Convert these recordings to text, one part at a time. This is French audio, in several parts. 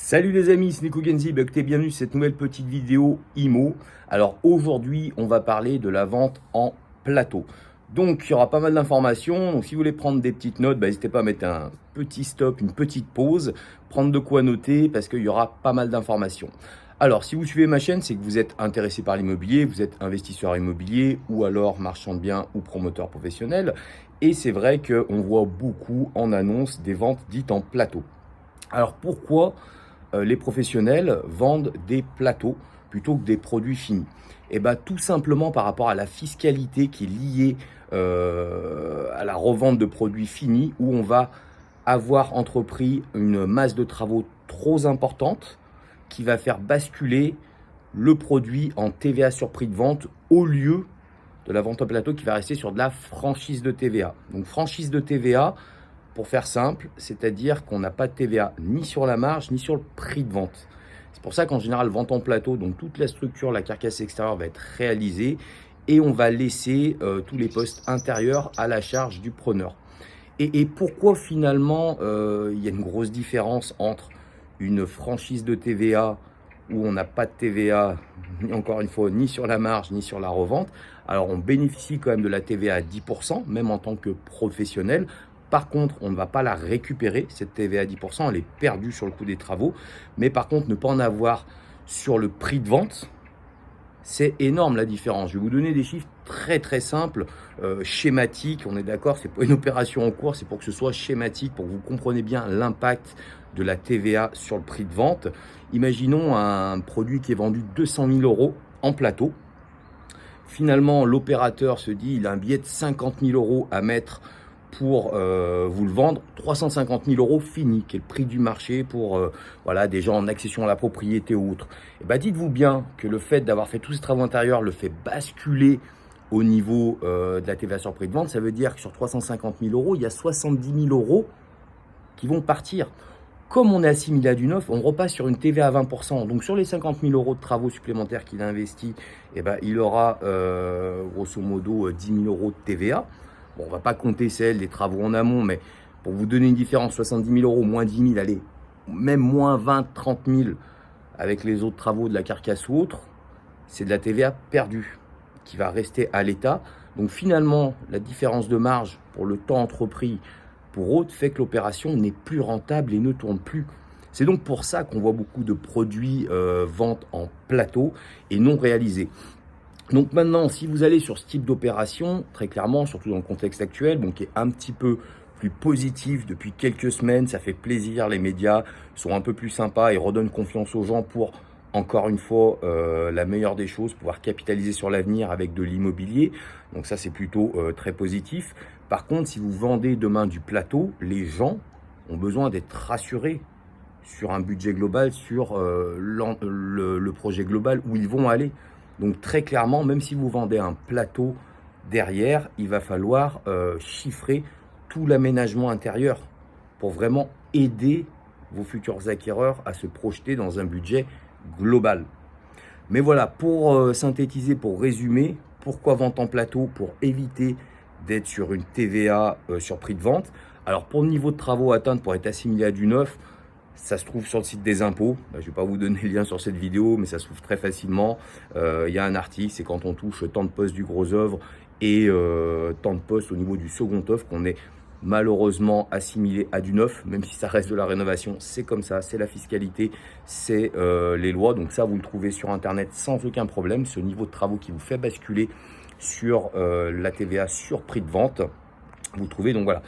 Salut les amis, c'est Nico Genzi, bienvenue sur cette nouvelle petite vidéo IMO. Alors aujourd'hui, on va parler de la vente en plateau. Donc il y aura pas mal d'informations, donc si vous voulez prendre des petites notes, n'hésitez pas à mettre un petit stop, une petite pause, prendre de quoi noter parce qu'il y aura pas mal d'informations. Alors si vous suivez ma chaîne, c'est que vous êtes intéressé par l'immobilier, vous êtes investisseur immobilier ou alors marchand de biens ou promoteur professionnel. Et c'est vrai qu'on voit beaucoup en annonce des ventes dites en plateau. Alors pourquoi les professionnels vendent des plateaux plutôt que des produits finis? Et bien tout simplement par rapport à la fiscalité qui est liée à la revente de produits finis, où on va avoir entrepris une masse de travaux trop importante qui va faire basculer le produit en TVA sur prix de vente au lieu de la vente en plateau qui va rester sur de la franchise de TVA. Donc franchise de TVA, pour faire simple, c'est-à-dire qu'on n'a pas de TVA ni sur la marge ni sur le prix de vente. C'est pour ça qu'en général, vente en plateau, donc toute la structure, la carcasse extérieure va être réalisée et on va laisser tous les postes intérieurs à la charge du preneur. Et pourquoi finalement il y a une grosse différence entre une franchise de TVA où on n'a pas de TVA, encore une fois, ni sur la marge ni sur la revente? Alors on bénéficie quand même de la TVA à 10%, même en tant que professionnel. Par contre, on ne va pas la récupérer, cette TVA à 10%, elle est perdue sur le coût des travaux. Mais par contre, ne pas en avoir sur le prix de vente, c'est énorme la différence. Je vais vous donner des chiffres très simples, schématiques. On est d'accord, c'est pas une opération en cours, c'est pour que ce soit schématique, pour que vous compreniez bien l'impact de la TVA sur le prix de vente. Imaginons un produit qui est vendu 200 000 € en plateau. Finalement, l'opérateur se dit, il a un billet de 50 000 € à mettre pour vous le vendre, 350 000 € fini, qui est le prix du marché pour voilà, des gens en accession à la propriété ou autre. Et ben, dites-vous bien que le fait d'avoir fait tous ces travaux intérieurs le fait basculer au niveau de la TVA sur prix de vente. Ça veut dire que sur 350 000 €, il y a 70 000 € qui vont partir. Comme on est assimilé à du neuf, on repasse sur une TVA à 20%. Donc sur les 50 000 € de travaux supplémentaires qu'il a investis, eh ben, il aura grosso modo 10 000 € de TVA. Bon, on ne va pas compter celle des travaux en amont, mais pour vous donner une différence, 70 000 € moins 10 000, allez, même moins 20, 30 000 avec les autres travaux de la carcasse ou autre, c'est de la TVA perdue qui va rester à l'État. Donc finalement, la différence de marge pour le temps entrepris pour autres fait que l'opération n'est plus rentable et ne tourne plus. C'est donc pour ça qu'on voit beaucoup de produits vente en plateau et non réalisés. Donc maintenant, si vous allez sur ce type d'opération, très clairement, surtout dans le contexte actuel, bon, qui est un petit peu plus positif depuis quelques semaines, ça fait plaisir, les médias sont un peu plus sympas et redonnent confiance aux gens pour, encore une fois, la meilleure des choses, pouvoir capitaliser sur l'avenir avec de l'immobilier. Donc ça, c'est plutôt très positif. Par contre, si vous vendez demain du plateau, les gens ont besoin d'être rassurés sur un budget global, sur le projet global où ils vont aller. Donc très clairement, même si vous vendez un plateau derrière, il va falloir chiffrer tout l'aménagement intérieur pour vraiment aider vos futurs acquéreurs à se projeter dans un budget global. Mais voilà, pour synthétiser, pour résumer, pourquoi vente en plateau? Pour éviter d'être sur une TVA sur prix de vente. Alors pour le niveau de travaux à atteindre pour être assimilé à du neuf, ça se trouve sur le site des impôts. Je ne vais pas vous donner le lien sur cette vidéo, mais ça se trouve très facilement. Il y a un article, c'est quand on touche tant de postes du gros œuvre et tant de postes au niveau du second œuvre qu'on est malheureusement assimilé à du neuf, même si ça reste de la rénovation. C'est comme ça, c'est la fiscalité, c'est les lois. Donc ça, vous le trouvez sur Internet sans aucun problème. Ce niveau de travaux qui vous fait basculer sur la TVA sur prix de vente. Vous trouvez donc voilà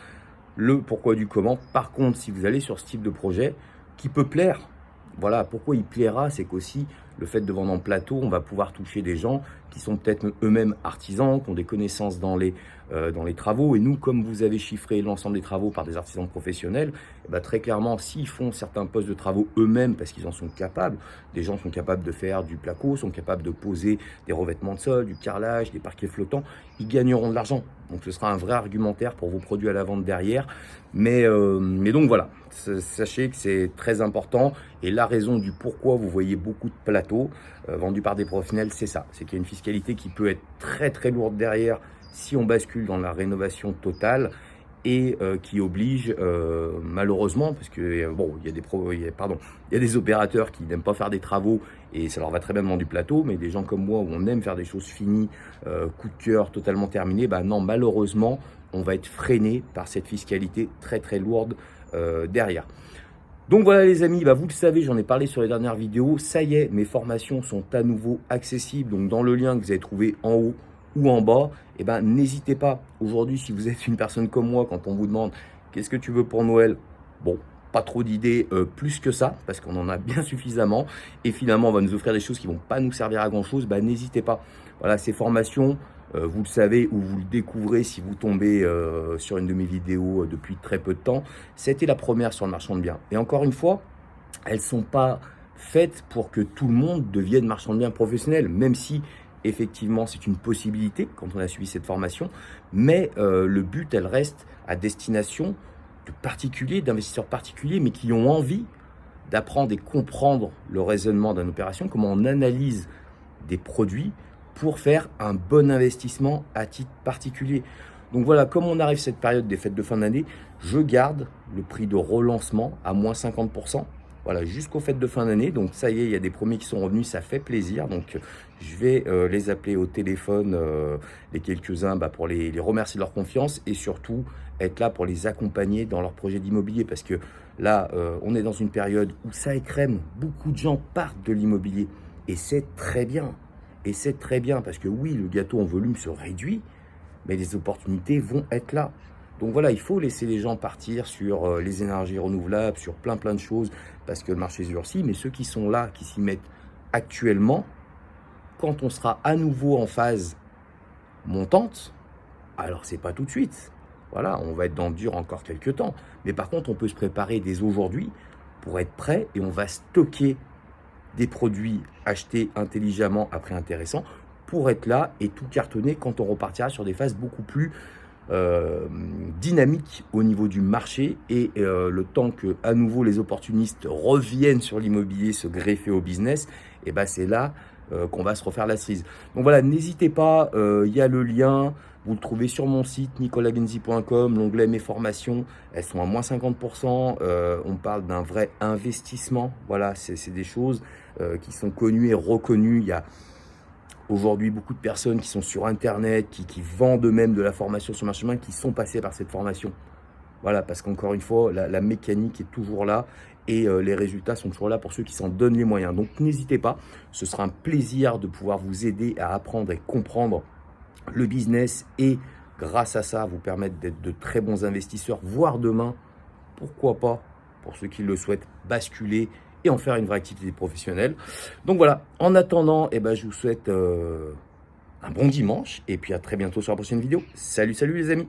le pourquoi du comment. Par contre, si vous allez sur ce type de projet qui peut plaire, voilà, pourquoi il plaira, c'est qu'aussi le fait de vendre en plateau, on va pouvoir toucher des gens qui sont peut-être eux-mêmes artisans, qui ont des connaissances dans les travaux. Et nous, comme vous avez chiffré l'ensemble des travaux par des artisans professionnels, eh ben, très clairement, s'ils font certains postes de travaux eux-mêmes parce qu'ils en sont capables, des gens sont capables de faire du placo, sont capables de poser des revêtements de sol, du carrelage, des parquets flottants, ils gagneront de l'argent. Donc ce sera un vrai argumentaire pour vos produits à la vente derrière. Mais donc voilà, sachez que c'est très important. Et la raison du pourquoi vous voyez beaucoup de plateaux vendus par des professionnels, c'est ça. C'est qu'il y a une fiscalité qui peut être très lourde derrière si on bascule dans la rénovation totale. et qui oblige malheureusement, parce que bon, il y a des opérateurs qui n'aiment pas faire des travaux et ça leur va très bien devant du plateau, mais des gens comme moi où on aime faire des choses finies, coup de cœur, totalement terminées, bah non, malheureusement, on va être freiné par cette fiscalité très très lourde derrière. Donc voilà les amis, bah vous le savez, j'en ai parlé sur les dernières vidéos, ça y est, mes formations sont à nouveau accessibles, donc dans le lien que vous avez trouvé en haut ou en bas, et ben n'hésitez pas. Aujourd'hui, si vous êtes une personne comme moi, quand on vous demande qu'est-ce que tu veux pour Noël, bon, pas trop d'idées plus que ça, parce qu'on en a bien suffisamment, et finalement on va nous offrir des choses qui vont pas nous servir à grand chose, bah n'hésitez pas. Voilà, ces formations, vous le savez ou vous le découvrez si vous tombez sur une de mes vidéos depuis très peu de temps, c'était la première sur le marchand de biens. Et encore une fois, elles ne sont pas faites pour que tout le monde devienne marchand de biens professionnel, même si effectivement c'est une possibilité quand on a suivi cette formation, mais le but, elle reste à destination de particuliers, d'investisseurs particuliers, mais qui ont envie d'apprendre et comprendre le raisonnement d'une opération, comment on analyse des produits pour faire un bon investissement à titre particulier. Donc voilà, comme on arrive cette période des fêtes de fin d'année, je garde le prix de relancement à moins 50%. Voilà, jusqu'aux fêtes de fin d'année. Donc ça y est, il y a des premiers qui sont revenus, ça fait plaisir. Donc je vais les appeler au téléphone, les quelques-uns, pour les remercier de leur confiance et surtout être là pour les accompagner dans leur projet d'immobilier. Parce que là, on est dans une période où ça écrème, beaucoup de gens partent de l'immobilier et c'est très bien. Et c'est très bien parce que oui, le gâteau en volume se réduit, mais les opportunités vont être là. Donc voilà, il faut laisser les gens partir sur les énergies renouvelables, sur plein de choses, parce que le marché se durcit. Mais ceux qui sont là, qui s'y mettent actuellement, quand on sera à nouveau en phase montante, alors c'est pas tout de suite. Voilà, on va être dans le dur encore quelques temps. Mais par contre, on peut se préparer dès aujourd'hui pour être prêt et on va stocker des produits achetés intelligemment à prix intéressant pour être là et tout cartonner quand on repartira sur des phases beaucoup plus dynamiques au niveau du marché et le temps que à nouveau les opportunistes reviennent sur l'immobilier, se greffer au business, et ben c'est là qu'on va se refaire la cerise. Donc voilà, n'hésitez pas, il y a le lien, vous le trouvez sur mon site nicolagenzi.com, l'onglet mes formations, elles sont à moins 50%, on parle d'un vrai investissement, voilà, c'est des choses qui sont connues et reconnues. Il y a aujourd'hui beaucoup de personnes qui sont sur internet, qui vendent eux-mêmes de la formation sur le marché du travail, qui sont passées par cette formation. Voilà, parce qu'encore une fois, la mécanique est toujours là et les résultats sont toujours là pour ceux qui s'en donnent les moyens. Donc n'hésitez pas, ce sera un plaisir de pouvoir vous aider à apprendre et comprendre le business et grâce à ça, vous permettre d'être de très bons investisseurs, voire demain, pourquoi pas, pour ceux qui le souhaitent, basculer et en faire une vraie activité professionnelle. Donc voilà, en attendant, je vous souhaite un bon dimanche et puis à très bientôt sur la prochaine vidéo. Salut les amis!